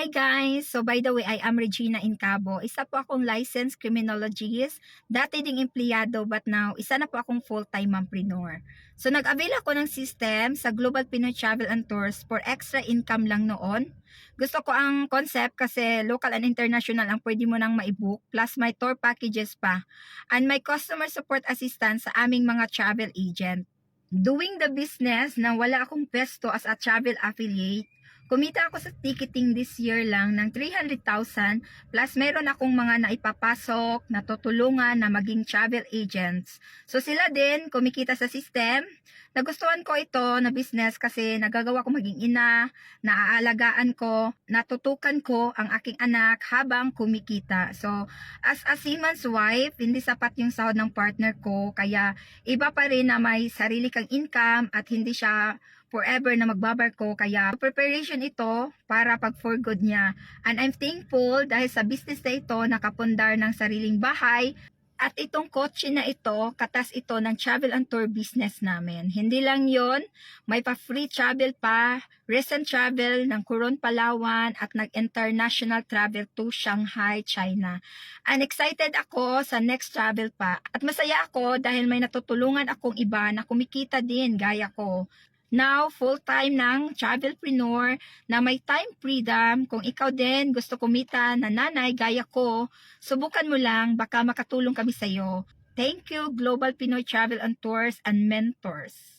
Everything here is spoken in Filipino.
Hi guys! So by the way, I am Regina Incabo. Isa po akong licensed criminologist. Dati ding empleyado but now isa na po akong full-time mompreneur. So nag-avail ako ng system sa Global Pinoy Travel and Tours for extra income lang noon. Gusto ko ang concept kasi local and international ang pwede mo nang maibook plus may tour packages pa. And may customer support assistance sa aming mga travel agent. Doing the business na wala akong pesto as a travel affiliate, kumita ako sa ticketing this year lang ng 300,000 plus meron akong mga naipapasok na tutulungan na maging travel agents. So sila din kumikita sa system. Nagustuhan ko ito na business kasi nagagawa ko maging ina, naaalagaan ko, natutukan ko ang aking anak habang kumikita. So as a seaman's wife, hindi sapat yung sahod ng partner ko kaya iba pa rin na may sarili kang income at hindi siya forever na magbabarko, kaya preparation ito para pag for good niya. And I'm thankful dahil sa business na ito nakapundar ng sariling bahay at itong kotse na ito, katas ito ng travel and tour business namin. Hindi lang yon, may pa free travel pa, recent travel ng Coron, Palawan at nag-international travel to Shanghai, China. And excited ako sa next travel pa at masaya ako dahil may natutulungan akong iba na kumikita din gaya ko. Now, full-time ng travelpreneur na may time freedom. Kung ikaw din gusto kumita na nanay gaya ko, subukan mo lang, baka makatulong kami sa iyo. Thank you, Global Pinoy Travel and Tours and Mentors.